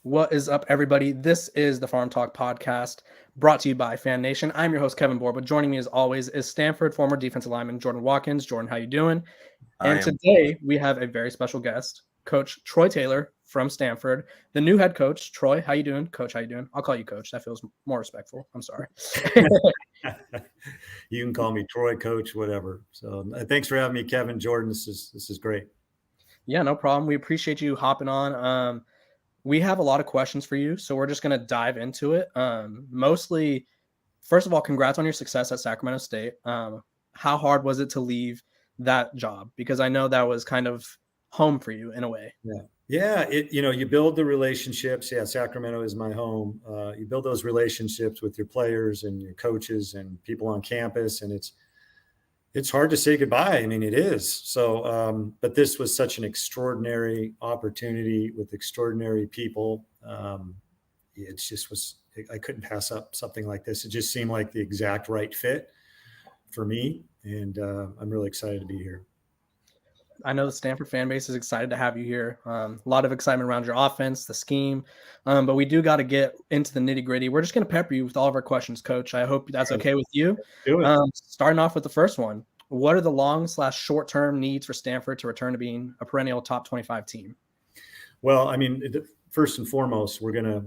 What is up, everybody? This is the Farm Talk podcast brought to you by Fan Nation. I'm your host, Kevin Borba. Joining me as always is Stanford former defensive lineman Jordan Watkins. Jordan, how you doing? I And am. today we have a very special guest, Coach Troy Taylor from Stanford, the new head coach. Troy, how you doing? Coach, how you doing? I'll call you Coach. That feels more respectful. I'm sorry. You can call me Troy, Coach, whatever. So thanks for having me, Kevin. Jordan, this is great. Yeah, no problem. We appreciate you hopping on. We have a lot of questions for you, so we're just going to dive into it. Mostly, first of all, congrats on your success at Sacramento State. How hard was it to leave that job? Because I know that was kind of home for you in a way. Yeah. You build the relationships. Yeah, Sacramento is my home. You build those relationships with your players and your coaches and people on campus, and it's hard to say goodbye. I mean, it is. So, but this was such an extraordinary opportunity with extraordinary people. It just was. I couldn't pass up something like this. It just seemed like the exact right fit for me, and I'm really excited to be here. I know the Stanford fan base is excited to have you here. A lot of excitement around your offense, the scheme, but we do got to get into the nitty gritty. We're just going to pepper you with all of our questions, Coach. I hope that's okay with you. Do it. Starting off with the first one, what are the long/short-term needs for Stanford to return to being a perennial top 25 team? Well, I mean, first and foremost, we're gonna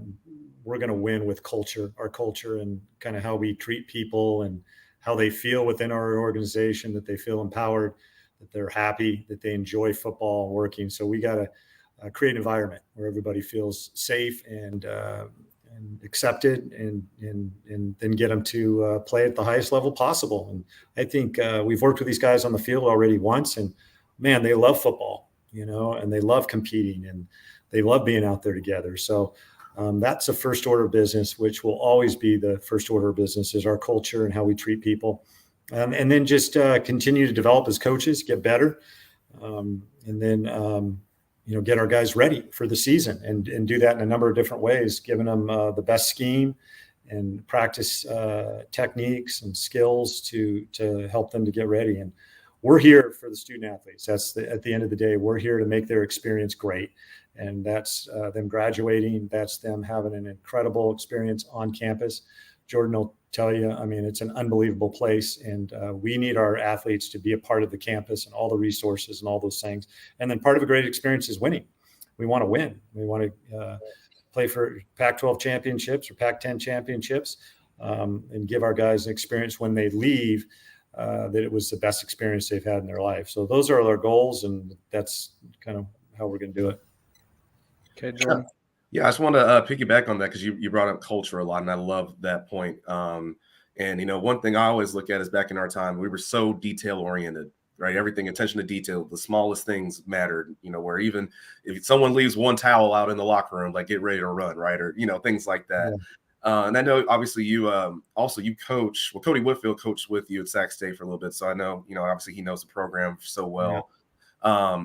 win with culture, our culture, and kind of how we treat people and how they feel within our organization, that they feel empowered, that they're happy, that they enjoy football and working. So we got to create an environment where everybody feels safe and accepted, and then get them to play at the highest level possible. And I think we've worked with these guys on the field already once, and man, they love football, and they love competing, and they love being out there together. So that's a first order of business, which will always be the first order of business, is our culture and how we treat people. And then just continue to develop as coaches, get better, and then get our guys ready for the season, and do that in a number of different ways, giving them the best scheme and practice techniques and skills to help them to get ready. And we're here for the student athletes. At the end of the day, we're here to make their experience great. And that's them graduating. That's them having an incredible experience on campus. Jordan will tell you, I mean, it's an unbelievable place. And we need our athletes to be a part of the campus and all the resources and all those things. And then part of a great experience is winning. We want to win. We want to play for Pac-12 championships or Pac-10 championships, and give our guys an experience when they leave that it was the best experience they've had in their life. So those are our goals, and that's kind of how we're going to do it. Okay, Jordan. Yeah, I just want to piggyback on that, because you brought up culture a lot, and I love that point. And one thing I always look at is, back in our time, we were so detail oriented, right? Everything, attention to detail, the smallest things mattered. Where even if someone leaves one towel out in the locker room, like, get ready to run, right? Or things like that. Yeah. And I know, obviously, you coach. Well, Cody Whitfield coached with you at Sac State for a little bit, so I know, obviously, he knows the program so well. Yeah.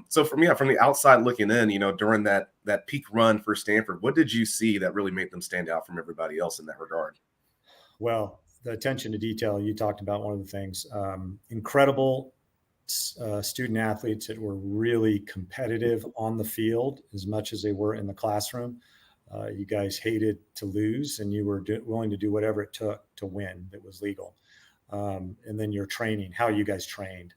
So from the outside looking in, during that peak run for Stanford, what did you see that really made them stand out from everybody else in that regard? Well, the attention to detail, you talked about one of the things. Incredible student athletes that were really competitive on the field as much as they were in the classroom. You guys hated to lose, and you were willing to do whatever it took to win that was legal. And then your training, how you guys trained.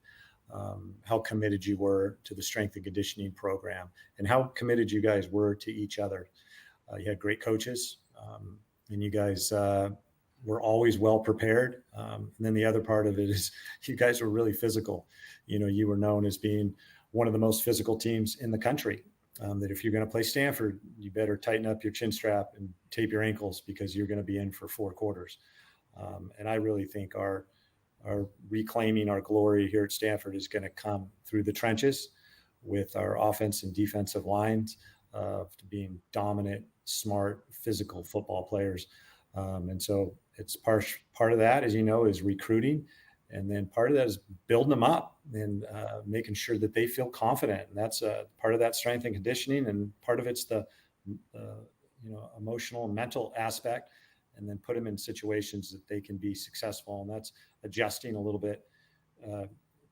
How committed you were to the strength and conditioning program, and how committed you guys were to each other. You had great coaches, and you guys were always well prepared. And then the other part of it is, you guys were really physical. You were known as being one of the most physical teams in the country. That if you're going to play Stanford, you better tighten up your chin strap and tape your ankles, because you're going to be in for 4 quarters. And I really think our reclaiming our glory here at Stanford is going to come through the trenches, with our offense and defensive lines being dominant, smart, physical football players. And so it's part of that, as you know, is recruiting. And then part of that is building them up and making sure that they feel confident. And that's part of that strength and conditioning. And part of it's the emotional and mental aspect, and then put them in situations that they can be successful. And that's adjusting a little bit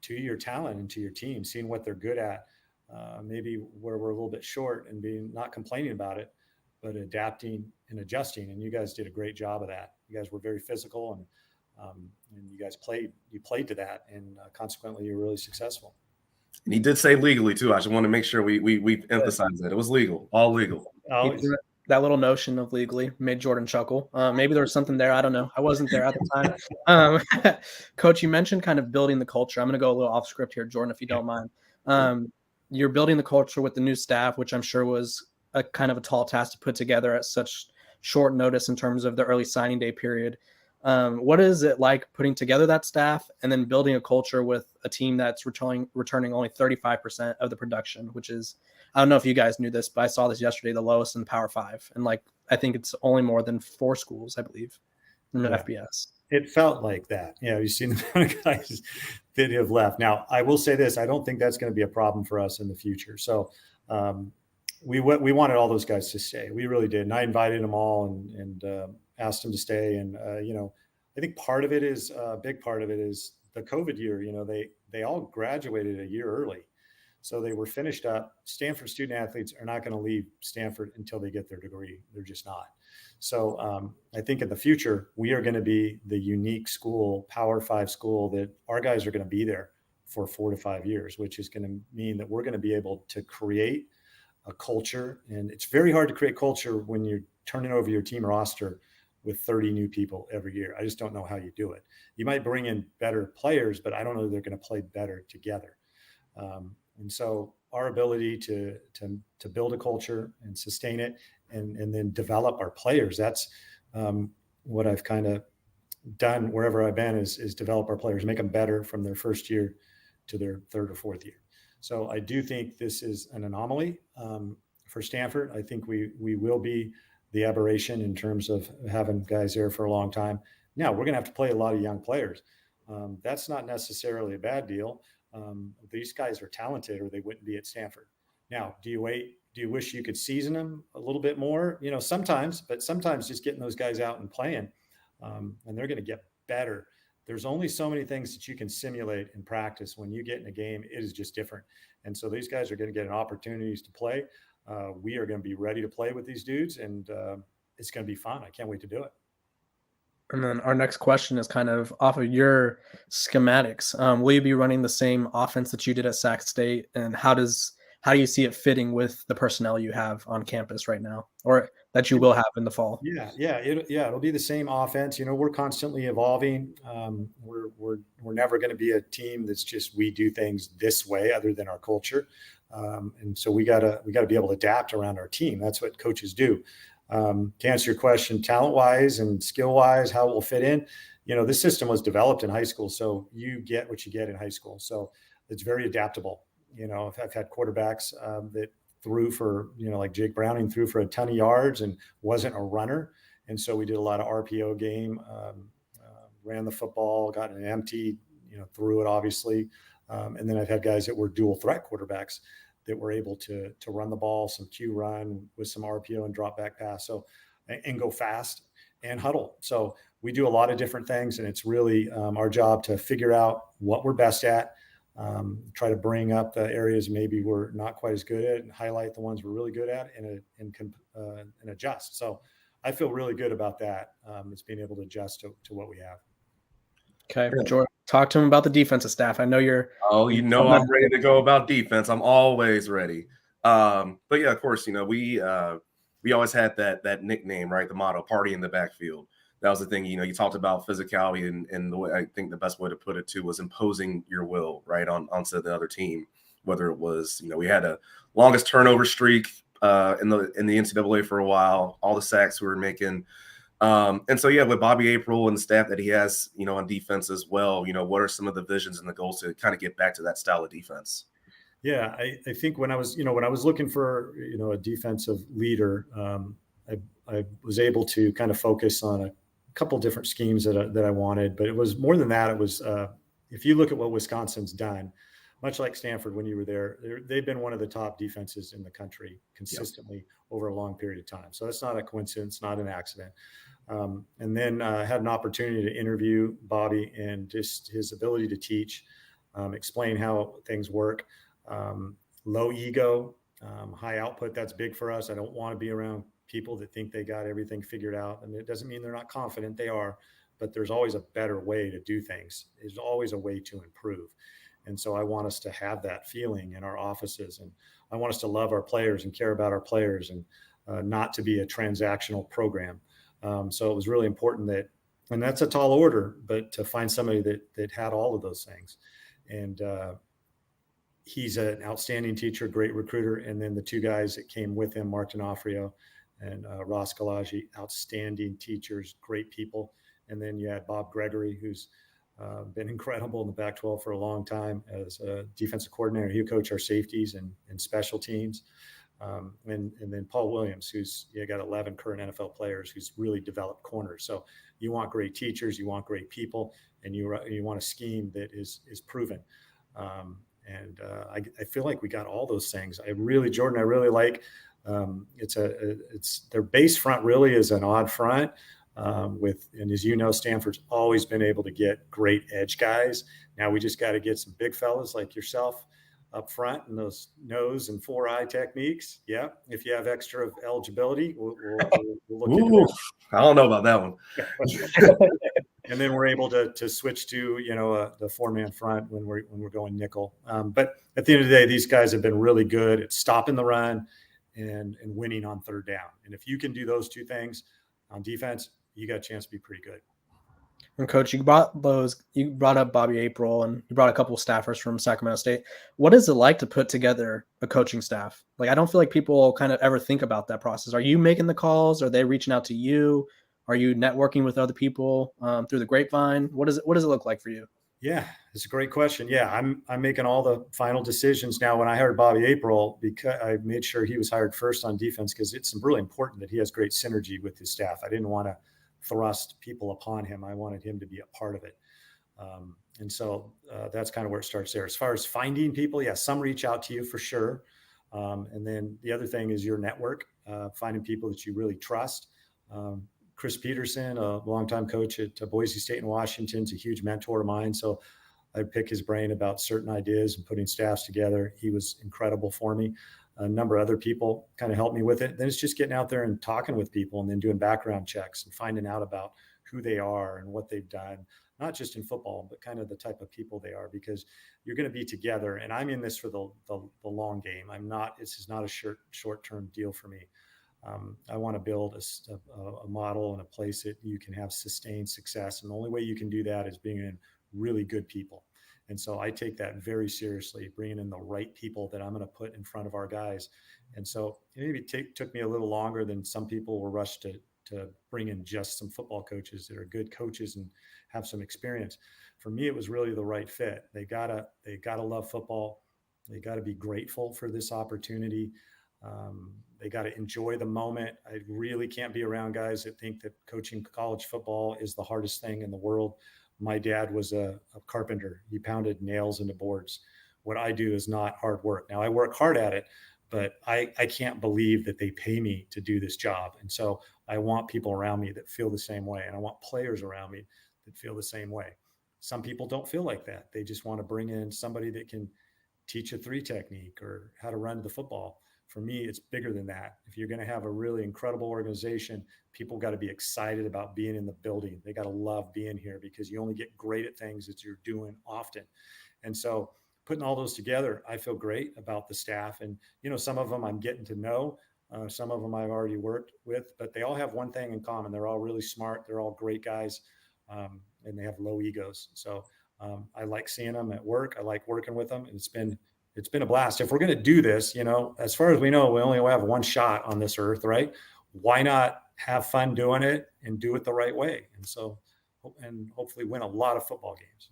to your talent and to your team, seeing what they're good at, maybe where we're a little bit short, and not complaining about it, but adapting and adjusting. And you guys did a great job of that. You guys were very physical, and you guys played to that, and consequently, you were really successful. And he did say legally too. I just want to make sure we emphasize that it was legal, all legal. That little notion of legally made Jordan chuckle. Maybe there was something there. I don't know. I wasn't there at the time. Coach, you mentioned kind of building the culture. I'm going to go a little off script here, Jordan, if you don't mind. You're building the culture with the new staff, which I'm sure was a kind of a tall task to put together at such short notice in terms of the early signing day period. What is it like putting together that staff and then building a culture with a team that's returning only 35% of the production, which is, I don't know if you guys knew this, but I saw this yesterday, the lowest in the Power 5. And I think it's only more than 4 schools, I believe, in the FBS. It felt like that. Yeah, you've seen the amount of guys that have left. Now, I will say this, I don't think that's going to be a problem for us in the future. So we wanted all those guys to stay. We really did. And I invited them all and asked them to stay. And, I think part of it is, a big part of it is the COVID year. They all graduated a year early. So they were finished up. Stanford student athletes are not going to leave Stanford until they get their degree. They're just not. So I think in the future, we are going to be the unique school, Power 5 school, that our guys are going to be there for 4 to 5 years, which is going to mean that we're going to be able to create a culture. And it's very hard to create culture when you're turning over your team roster with 30 new people every year. I just don't know how you do it. You might bring in better players, but I don't know they're going to play better together. And so our ability to build a culture and sustain it and then develop our players, that's what I've kind of done wherever I've been is develop our players, make them better from their first year to their third or fourth year. So I do think this is an anomaly for Stanford. I think we will be the aberration in terms of having guys there for a long time. Now we're going to have to play a lot of young players. That's not necessarily a bad deal. These guys are talented or they wouldn't be at Stanford. Now, do you wish you could season them a little bit more? Sometimes, but sometimes just getting those guys out and playing, and they're going to get better. There's only so many things that you can simulate in practice. When you get in a game, it is just different. And so these guys are going to get opportunities to play. We are going to be ready to play with these dudes, and it's going to be fun. I can't wait to do it. And then our next question is kind of off of your schematics. Will you be running the same offense that you did at Sac State? And how do you see it fitting with the personnel you have on campus right now, or that you will have in the fall? It'll be the same offense. We're constantly evolving. We're never going to be a team that's just we do things this way, other than our culture. And so we gotta be able to adapt around our team. That's what coaches do. To answer your question, talent-wise and skill-wise, how it will fit in, this system was developed in high school, so you get what you get in high school. So it's very adaptable. I've had quarterbacks that threw for, like Jake Browning threw for a ton of yards and wasn't a runner. And so we did a lot of RPO game, ran the football, got an empty, threw it obviously. And then I've had guys that were dual threat quarterbacks that were able to run the ball, some Q run with some RPO and drop back pass. So, and go fast and huddle. So we do a lot of different things, and it's really our job to figure out what we're best at, try to bring up the areas maybe we're not quite as good at and highlight the ones we're really good at and adjust. So I feel really good about that. It's being able to adjust to what we have. Okay, Jordan, talk to him about the defensive staff. I know you're. Oh, I'm ready to go about defense. I'm always ready. But yeah, of course, we always had that nickname, right? The motto, "Party in the backfield." That was the thing. You talked about physicality, and the way I think the best way to put it too was imposing your will, right, onto the other team. Whether it was, we had a longest turnover streak in the NCAA for a while, all the sacks we were making. And so, yeah, with Bobby April and the staff that he has, on defense as well, what are some of the visions and the goals to kind of get back to that style of defense? Yeah, I think when I was looking for, a defensive leader, I was able to kind of focus on a couple different schemes that I wanted, but it was more than that. It was, if you look at what Wisconsin's done, much like Stanford, when you were there, they've been one of the top defenses in the country consistently over a long period of time. So that's not a coincidence, not an accident. And then had an opportunity to interview Bobby and just his ability to teach, explain how things work, low ego, high output. That's big for us. I don't want to be around people that think they got everything figured out. And it doesn't mean they're not confident. They are, but there's always a better way to do things. There's always a way to improve. And so I want us to have that feeling in our offices. And I want us to love our players and care about our players, and not to be a transactional program. So it was really important that, and that's a tall order, but to find somebody that had all of those things. And he's an outstanding teacher, great recruiter. And then the two guys that came with him, Mark D'Onofrio and Ross Galagi, outstanding teachers, great people. And then you had Bob Gregory, who's been incredible in the Pac-12 for a long time as a defensive coordinator. He'll coach our safeties and special teams. And then Paul Williams, who's got 11 current NFL players, who's really developed corners. So you want great teachers, you want great people, and you want a scheme that is proven. I feel like we got all those things. Jordan, I really like. It's their base front really is an odd front. And as you know, Stanford's always been able to get great edge guys. Now we just got to get some big fellas like yourself up front and those nose and 4-eye techniques. Yeah. If you have extra eligibility, we'll look into that. I don't know about that one. And then we're able to switch to, the 4-man front when we're going nickel. But at the end of the day, these guys have been really good at stopping the run and winning on third down. And if you can do those two things on defense, you got a chance to be pretty good. And Coach, you brought up Bobby April, and you brought a couple of staffers from Sacramento State. What is it like to put together a coaching staff? Like, I don't feel like people kind of ever think about that process. Are you making the calls? Are they reaching out to you? Are you networking with other people through the grapevine? What does it look like for you? Yeah, it's a great question. Yeah, I'm making all the final decisions now. When I hired Bobby April, because I made sure he was hired first on defense, because it's really important that he has great synergy with his staff. I didn't want to thrust people upon him. I wanted him to be a part of it. And so that's kind of where it starts there. As far as finding people, yeah, some reach out to you for sure. And then the other thing is your network, finding people that you really trust. Chris Peterson, a longtime coach at Boise State in Washington, is a huge mentor of mine. So I pick his brain about certain ideas and putting staffs together. He was incredible for me. A number of other people kind of helped me with it. Then it's just getting out there and talking with people, and then doing background checks and finding out about who they are and what they've done, not just in football, but kind of the type of people they are, because you're going to be together. And I'm in this for the long game. This is not a short-term deal for me. I want to build a model and a place that you can have sustained success. And the only way you can do that is bringing in really good people. And so I take that very seriously, bringing in the right people that I'm going to put in front of our guys. And so it maybe took me a little longer than some people were rushed to bring in just some football coaches that are good coaches and have some experience. For me, it was really the right fit. They gotta love football. They got to be grateful for this opportunity. They got to enjoy the moment. I really can't be around guys that think that coaching college football is the hardest thing in the world. My dad was a carpenter. He pounded nails into boards. What I do is not hard work. Now, I work hard at it, but I can't believe that they pay me to do this job. And so I want people around me that feel the same way. And I want players around me that feel the same way. Some people don't feel like that. They just want to bring in somebody that can teach a 3 technique or how to run the football. For me, it's bigger than that. If you're going to have a really incredible organization, people got to be excited about being in the building. They got to love being here, because you only get great at things that you're doing often. And so putting all those together, I feel great about the staff. And, some of them I'm getting to know. Some of them I've already worked with, but they all have one thing in common. They're all really smart. They're all great guys, and they have low egos. So I like seeing them at work. I like working with them. And it's been a blast. If we're going to do this, as far as we know, we only have one shot on this earth, right? Why not have fun doing it and do it the right way? And hopefully win a lot of football games.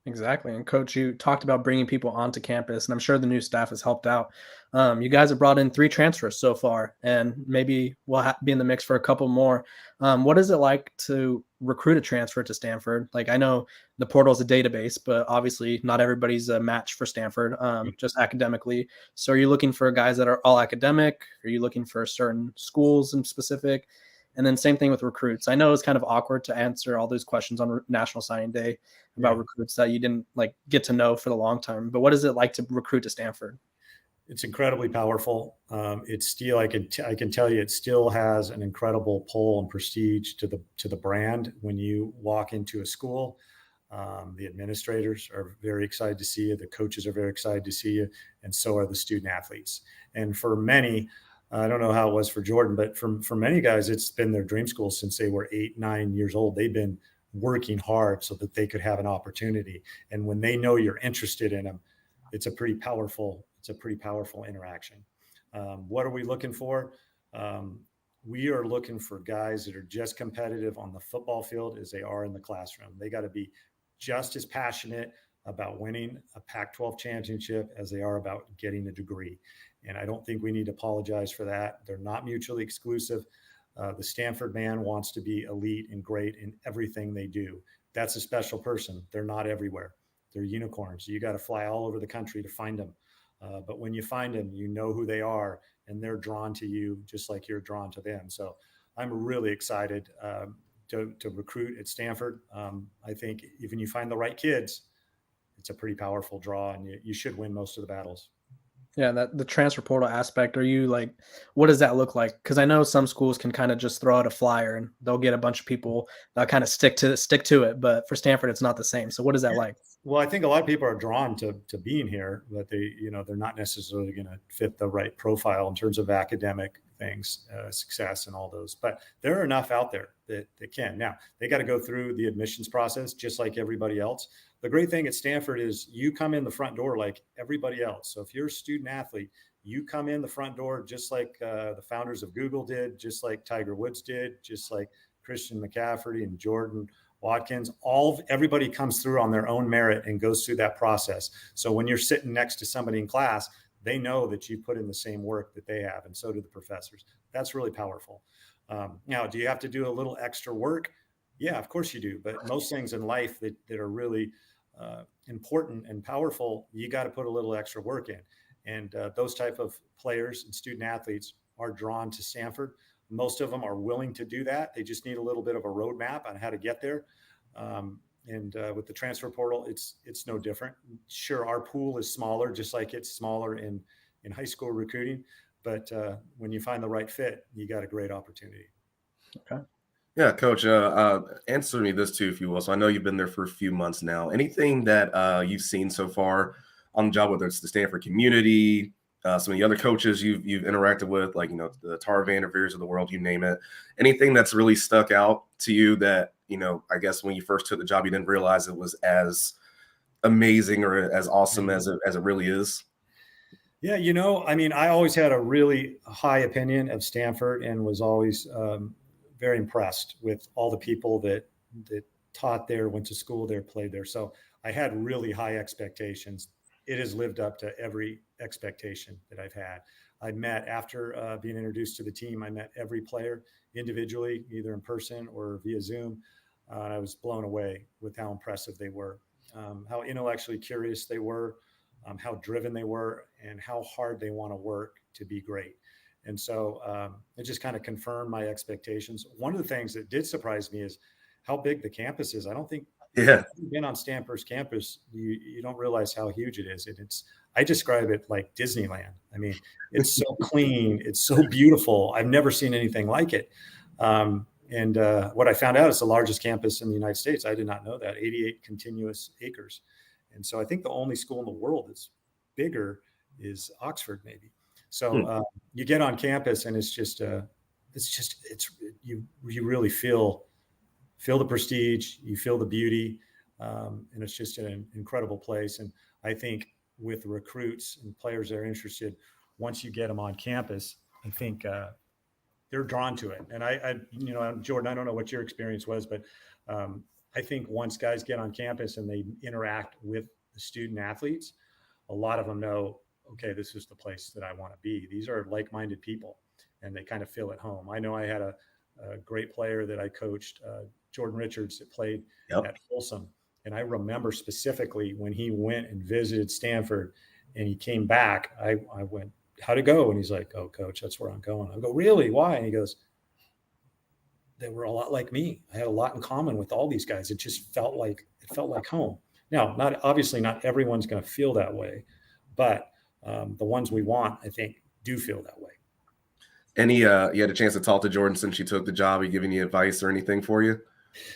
Exactly. And Coach, you talked about bringing people onto campus, and I'm sure the new staff has helped out. You guys have brought in 3 transfers so far, and maybe we'll be in the mix for a couple more. What is it like to recruit a transfer to Stanford? Like, I know the portal is a database, but obviously not everybody's a match for Stanford, just academically. So are you looking for guys that are all academic? Are you looking for certain schools in specific? And then same thing with recruits. I know it's kind of awkward to answer all those questions on National Signing Day about recruits that you didn't get to know for the long term. But what is it like to recruit to Stanford? It's incredibly powerful. It's still, I can tell you, it still has an incredible pull and prestige to the brand. When you walk into a school, the administrators are very excited to see you. The coaches are very excited to see you, and so are the student athletes. And for many, I don't know how it was for Jordan, but for many guys, it's been their dream school since they were 8, 9 years old. They've been working hard so that they could have an opportunity. And when they know you're interested in them, it's a pretty powerful interaction. What are we looking for? We are looking for guys that are just competitive on the football field as they are in the classroom. They got to be just as passionate about winning a Pac-12 championship as they are about getting a degree. And I don't think we need to apologize for that. They're not mutually exclusive. The Stanford man wants to be elite and great in everything they do. That's a special person. They're not everywhere. They're unicorns. You got to fly all over the country to find them. But when you find them, you know who they are, and they're drawn to you just like you're drawn to them. So I'm really excited to recruit at Stanford. I think if you find the right kids, it's a pretty powerful draw, and you should win most of the battles. Yeah, that the transfer portal aspect, are you like, what does that look like? Because I know some schools can kind of just throw out a flyer and they'll get a bunch of people that kind of stick to it. But for Stanford, it's not the same. So what is that like? Well, I think a lot of people are drawn to being here, but they're not necessarily going to fit the right profile in terms of academic things, success, and all those. But there are enough out there that can. Now they got to go through the admissions process just like everybody else. The great thing at Stanford is you come in the front door like everybody else. So if you're a student athlete, you come in the front door just like the founders of Google did, just like Tiger Woods did, just like Christian McCaffrey and Jordan Watkins. Everybody comes through on their own merit and goes through that process. So when you're sitting next to somebody in class, they know that you put in the same work that they have, and so do the professors. That's really powerful. Now, do you have to do a little extra work? Yeah, of course you do. But most things in life that are really important and powerful, you got to put a little extra work in. And those type of players and student athletes are drawn to Stanford. Most of them are willing to do that. They just need a little bit of a roadmap on how to get there. And with the transfer portal, it's no different. Sure, our pool is smaller, just like it's smaller in high school recruiting. But when you find the right fit, you got a great opportunity. Okay. Yeah, Coach, answer me this too, if you will. So I know you've been there for a few months now. Anything that you've seen so far on the job, whether it's the Stanford community, some of the other coaches you've interacted with, like, the Tar Vanderveers of the world, you name it, anything that's really stuck out to you that, I guess when you first took the job, you didn't realize it was as amazing or as awesome as it really is? Yeah, I always had a really high opinion of Stanford and was always very impressed with all the people that taught there, went to school there, played there. So I had really high expectations. It has lived up to every expectation that I've had. I met, after being introduced to the team, I met every player individually, either in person or via Zoom. And I was blown away with how impressive they were, how intellectually curious they were, how driven they were, and how hard they want to work to be great. And so it just kind of confirmed my expectations. One of the things that did surprise me is how big the campus is. I don't think Yeah. if you've been on Stanford's campus, you don't realize how huge it is. And I describe it like Disneyland. I mean, it's so clean. It's so beautiful. I've never seen anything like it. And what I found out is the largest campus in the United States. I did not know that, 88 continuous acres. And so I think the only school in the world that's bigger is Oxford, maybe. So you get on campus and you really feel the prestige, you feel the beauty, and it's just an incredible place. And I think with recruits and players that are interested, once you get them on campus, I think they're drawn to it. And Jordan, I don't know what your experience was, but I think once guys get on campus and they interact with the student athletes, a lot of them know, okay, this is the place that I want to be. These are like-minded people, and they kind of feel at home. I know I had a great player that I coached, Jordan Richards, that played at Folsom. And I remember specifically when he went and visited Stanford and he came back, I went, how'd it go? And he's like, oh, coach, that's where I'm going. I go, really? Why? And he goes, they were a lot like me. I had a lot in common with all these guys. It just felt like home. Now, not everyone's going to feel that way, but the ones we want, I think, do feel that way. Any you had a chance to talk to Jordan since you took the job? Are you giving you advice or anything for you?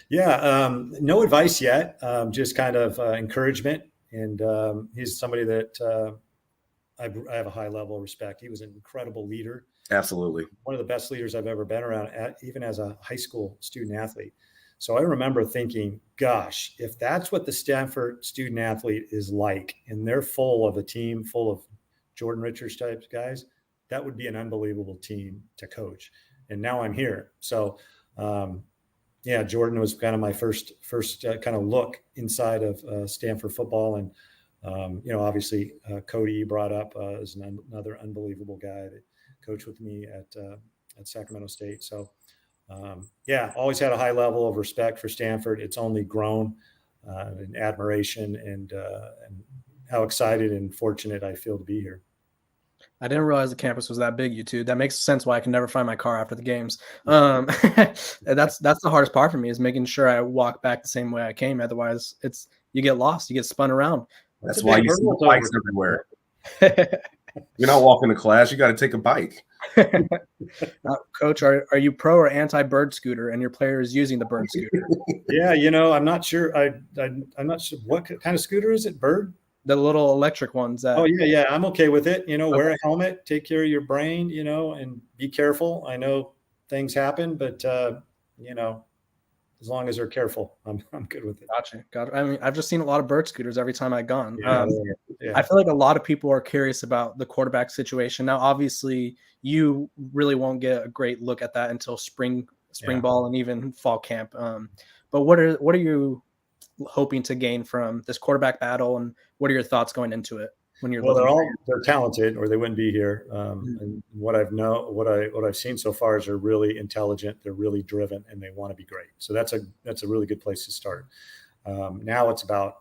Yeah, no advice yet, just kind of encouragement. And he's somebody that I have a high level of respect. He was an incredible leader. Absolutely. One of the best leaders I've ever been around, even as a high school student athlete. So I remember thinking, gosh, if that's what the Stanford student athlete is like, and they're full of a team full of Jordan Richards type guys, that would be an unbelievable team to coach. And now I'm here. So, yeah, Jordan was kind of my first kind of look inside of Stanford football. And, obviously Cody you brought up is another unbelievable guy that coached with me at Sacramento State. So, yeah, always had a high level of respect for Stanford. It's only grown in admiration and how excited and fortunate I feel to be here. I didn't realize the campus was that big, you two. That makes sense why I can never find my car after the games. That's the hardest part for me is making sure I walk back the same way I came. Otherwise, you get lost, you get spun around. That's why you see bikes everywhere. You're not walking to class. You got to take a bike. Coach, are you pro or anti-bird scooter, and your player is using the bird scooter? Yeah, I'm not sure. I'm not sure what kind of scooter is it. Bird. The little electric ones. Oh yeah, I'm okay with it. Wear a helmet, take care of your brain, and be careful. I know things happen, but as long as they're careful, I'm good with it. Gotcha. I mean, I've just seen a lot of bird scooters every time I've gone. Yeah. I feel like a lot of people are curious about the quarterback situation. Now, obviously, you really won't get a great look at that until spring ball and even fall camp. But what are you hoping to gain from this quarterback battle, and what are your thoughts going into it when you're they're talented or they wouldn't be here. And what I've seen so far is they're really intelligent, they're really driven, and they want to be great. So that's a really good place to start. Now it's about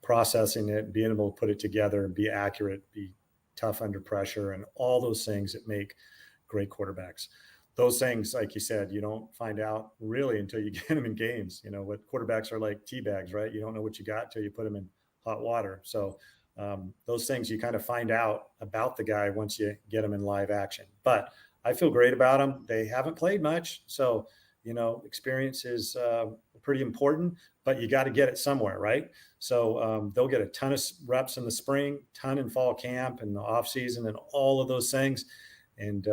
processing it, being able to put it together and be accurate, be tough under pressure, and all those things that make great quarterbacks. Those things, like you said, you don't find out really until you get them in games. What quarterbacks are like tea bags, right? You don't know what you got till you put them in hot water. So those things you kind of find out about the guy once you get them in live action. But I feel great about them. They haven't played much. So, experience is pretty important, but you got to get it somewhere, right? So they'll get a ton of reps in the spring, ton in fall camp and the off season and all of those things. And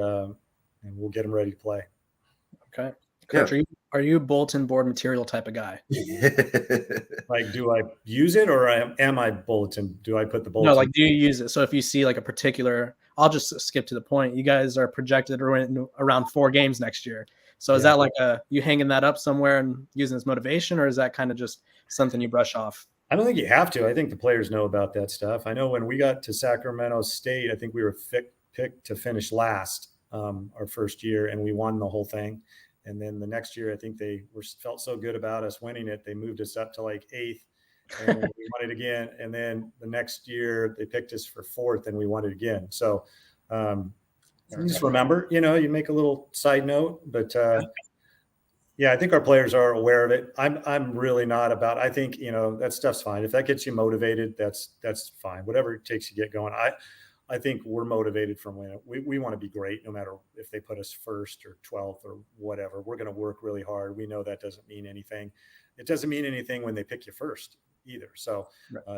we'll get them ready to play. Okay. Coach, are you bulletin board material type of guy? Like, do I use it or am I bulletin? Do I put the bulletin? No, like, do you use it? So if you see like a particular, I'll just skip to the point. You guys are projected around 4 games next year. So is that like you hanging that up somewhere and using as motivation, or is that kind of just something you brush off? I don't think you have to. I think the players know about that stuff. I know when we got to Sacramento State, I think we were picked to finish last our first year, and we won the whole thing. And then the next year, I think they felt so good about us winning it, they moved us up to like 8th, and then we won it again. And then the next year, they picked us for 4th, and we won it again. So just remember, you make a little side note, but yeah, I think our players are aware of it. I'm really not about. I think that stuff's fine. If that gets you motivated, that's fine. Whatever it takes to get going. I think we're motivated from winning. We want to be great, no matter if they put us 1st or 12th or whatever. We're going to work really hard. We know that doesn't mean anything. It doesn't mean anything when they pick you 1st either. So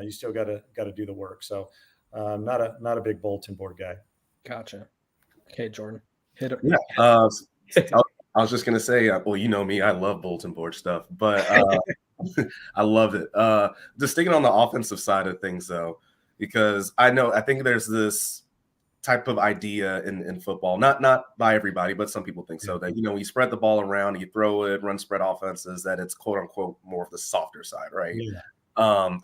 you still got to do the work. So not a big bulletin board guy. Gotcha. Okay, Jordan, hit it. Yeah. I was just gonna say, well, you know me, I love bulletin board stuff, but I love it. Just sticking on the offensive side of things, though. Because I think there's this type of idea in football, not by everybody, but some people think so, that, you spread the ball around, you throw it, run spread offenses, that it's quote unquote more of the softer side, right? Yeah.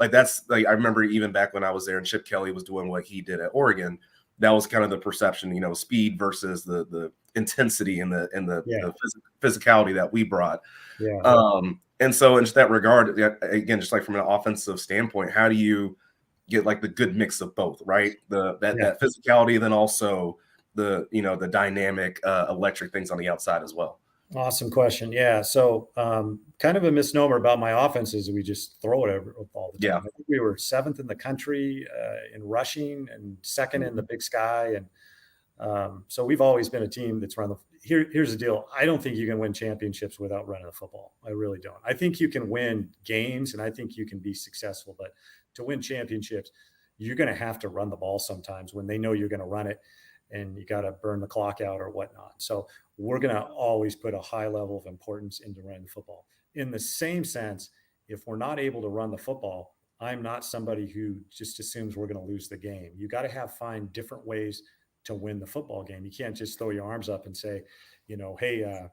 That's like, I remember even back when I was there and Chip Kelly was doing what he did at Oregon, that was kind of the perception, speed versus the intensity and the physicality that we brought. Yeah. And so in that regard, again, just like from an offensive standpoint, how do you get like the good mix of both, right? That physicality, then also the dynamic electric things on the outside as well. Awesome question. Yeah. So, kind of a misnomer about my offense is we just throw it all the Yeah. time. I think we were 7th in the country in rushing and 2nd in the Big Sky. And so we've always been a team that's run the. Here's the deal. I don't think you can win championships without running the football. I really don't. I think you can win games and I think you can be successful, but to win championships, you're going to have to run the ball sometimes when they know you're going to run it, and you got to burn the clock out or whatnot. So we're going to always put a high level of importance into running the football. In the same sense, if we're not able to run the football, I'm not somebody who just assumes we're going to lose the game. You got to find different ways to win the football game. You can't just throw your arms up and say, hey,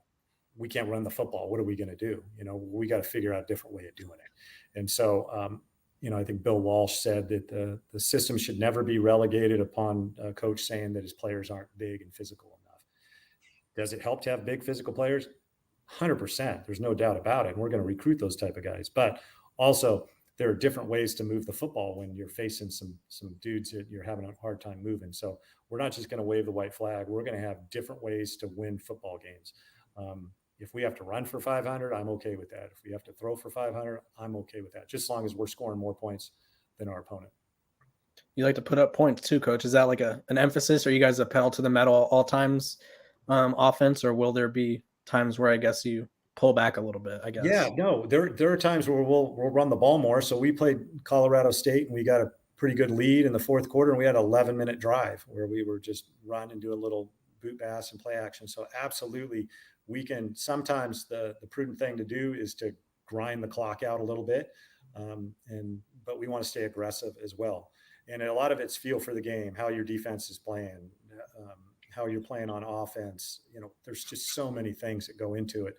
we can't run the football. What are we going to do? We got to figure out a different way of doing it. And so, I think Bill Walsh said that the system should never be relegated upon a coach saying that his players aren't big and physical enough. Does it help to have big physical players? 100%. There's no doubt about it. And we're going to recruit those type of guys. But also, there are different ways to move the football when you're facing some dudes that you're having a hard time moving. So we're not just going to wave the white flag. We're going to have different ways to win football games. If we have to run for 500, I'm okay with that. If we have to throw for 500, I'm okay with that, just as long as we're scoring more points than our opponent. You like to put up points too, coach. Is that like an emphasis? Are you guys a pedal to the metal all times offense, or will there be times where I guess you pull back a little bit, I guess? Yeah, no, there are times where we'll run the ball more. So we played Colorado State and we got a pretty good lead in the fourth quarter, and we had an 11-minute drive where we were just run and do a little boot pass and play action. So absolutely, we can. Sometimes the prudent thing to do is to grind the clock out a little bit, but we want to stay aggressive as well. And a lot of it's feel for the game, how your defense is playing, how you're playing on offense. There's just so many things that go into it.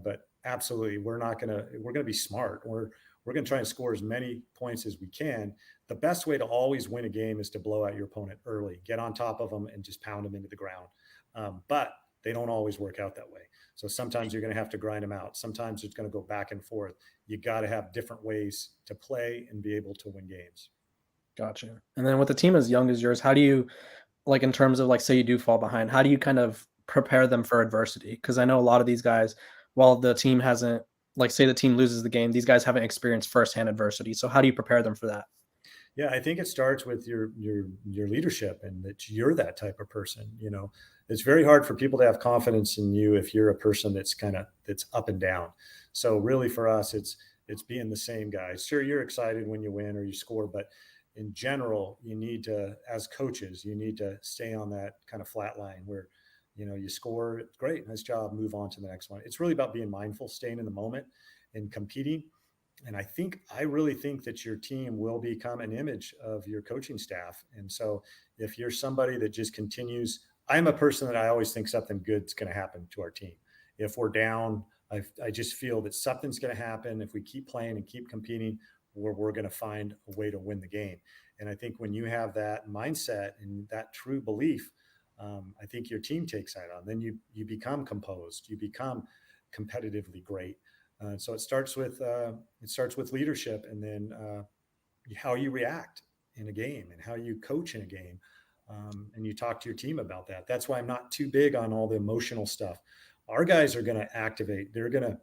But absolutely, we're going to be smart. We're going to try and score as many points as we can. The best way to always win a game is to blow out your opponent early, get on top of them and just pound them into the ground. But they don't always work out that way. So sometimes you're going to have to grind them out. Sometimes it's going to go back and forth. You got to have different ways to play and be able to win games. Gotcha. And then with a team as young as yours, how do you, like, in terms of, like, say you do fall behind, how do you kind of prepare them for adversity? Because I know a lot of these guys, while the team hasn't, like, say the team loses the game, these guys haven't experienced firsthand adversity. So how do you prepare them for that? Yeah, I think it starts with your leadership, and that you're that type of person. It's very hard for people to have confidence in you if you're a person that's up and down. So really, for us, it's being the same guy. Sure, you're excited when you win or you score, but in general, you need to, as coaches, you need to stay on that kind of flat line where, you score, great, nice job, move on to the next one. It's really about being mindful, staying in the moment and competing. And I really think that your team will become an image of your coaching staff. And so if you're somebody that just continues, I'm a person that I always think something good's going to happen to our team. If we're down, I just feel that something's going to happen. If we keep playing and keep competing, we're going to find a way to win the game. And I think when you have that mindset and that true belief, I think your team takes that on. Then you become composed, you become competitively great. So it starts with leadership, and then how you react in a game and how you coach in a game, and you talk to your team about that. That's why I'm not too big on all the emotional stuff. Our guys are going to activate. They're going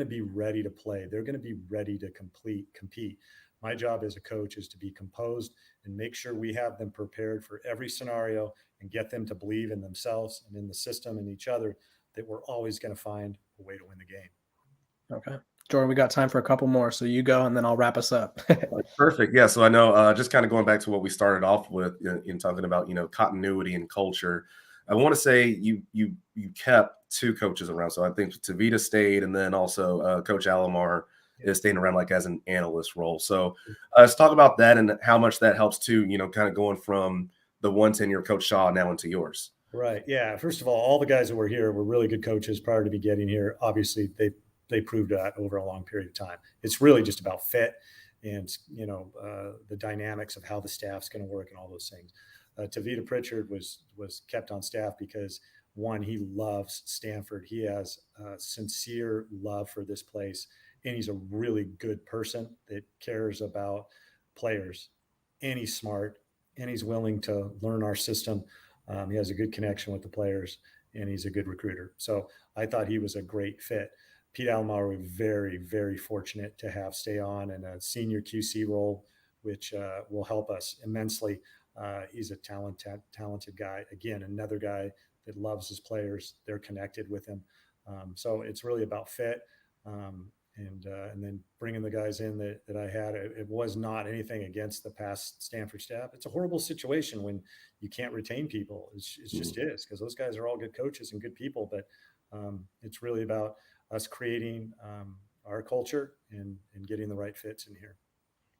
to be ready to play. They're going to be ready to compete. My job as a coach is to be composed and make sure we have them prepared for every scenario and get them to believe in themselves and in the system and each other, that we're always going to find a way to win the game. Okay. Jordan, we got time for a couple more. So you go, and then I'll wrap us up. Perfect. Yeah. So I know, just kind of going back to what we started off with in talking about, continuity and culture. I want to say you kept two coaches around. So I think Tavita stayed, and then also Coach Alomar is staying around like as an analyst role. So let's talk about that and how much that helps too, kind of going from the one tenure Coach Shaw now into yours. Right. Yeah. First of all the guys that were here were really good coaches prior to me getting here. Obviously, they proved that over a long period of time. It's really just about fit and, the dynamics of how the staff's going to work and all those things. Tavita Pritchard was kept on staff because, one, he loves Stanford. He has a sincere love for this place, and he's a really good person that cares about players, and he's smart, and he's willing to learn our system. He has a good connection with the players, and he's a good recruiter. So I thought he was a great fit. Pete Alomar, we're very, very fortunate to have stay on in a senior QC role, which will help us immensely. He's a talented guy. Again, another guy that loves his players. They're connected with him. So it's really about fit. And then bringing the guys in that I had, it was not anything against the past Stanford staff. It's a horrible situation when you can't retain people. It just is, because those guys are all good coaches and good people. But it's really about us creating our culture and getting the right fits in here.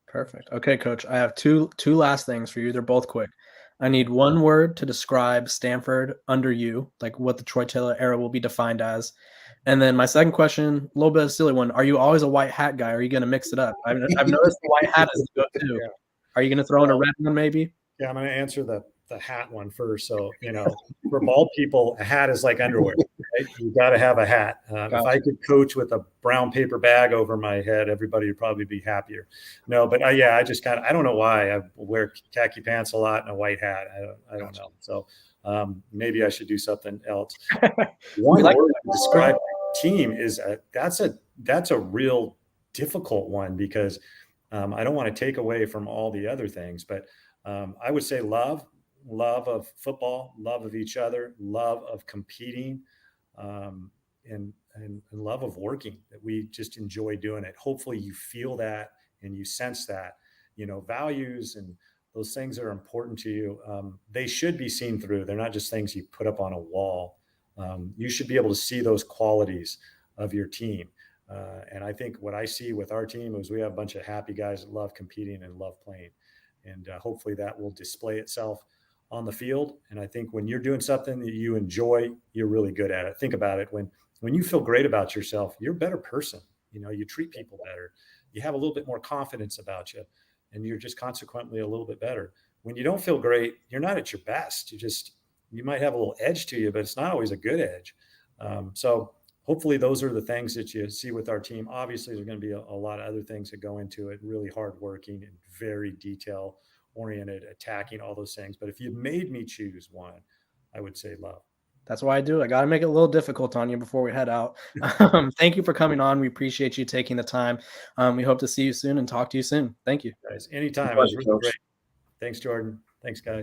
Perfect. Okay, Coach. I have two last things for you. They're both quick. I need one word to describe Stanford under you, like what the Troy Taylor era will be defined as. And then my second question, a little bit of a silly one. Are you always a white hat guy? Or are you going to mix it up? I've noticed the white hat is good too. Yeah. Are you going to throw in a red one maybe? Yeah, I'm going to answer the hat one first. So, for bald people, a hat is like underwear. Right? You got to have a hat. If I could coach with a brown paper bag over my head, everybody would probably be happier. No, but I just I don't know why I wear khaki pants a lot and a white hat. I don't know. So maybe I should do something else. One word to describe my team is that's a real difficult one, because I don't want to take away from all the other things, but I would say love of football, love of each other, love of competing, and love of working, that we just enjoy doing it. Hopefully you feel that and you sense that, values and those things that are important to you. They should be seen through. They're not just things you put up on a wall. You should be able to see those qualities of your team. And I think what I see with our team is we have a bunch of happy guys that love competing and love playing. And hopefully that will display itself on the field. And I think when you're doing something that you enjoy, you're really good at it. Think about it. When you feel great about yourself, you're a better person. You treat people better. You have a little bit more confidence about you, and you're just consequently a little bit better. When you don't feel great, you're not at your best. You might have a little edge to you, but it's not always a good edge. So hopefully those are the things that you see with our team. Obviously, there's going to be a lot of other things that go into it, really hardworking and very detail oriented, attacking, all those things. But if you made me choose one, I would say love. That's why I do. I got to make it a little difficult on you before we head out. Thank you for coming on. We appreciate you taking the time. We hope to see you soon and talk to you soon. Thank you. Guys, anytime. It was really great. Thanks, Jordan. Thanks, guys.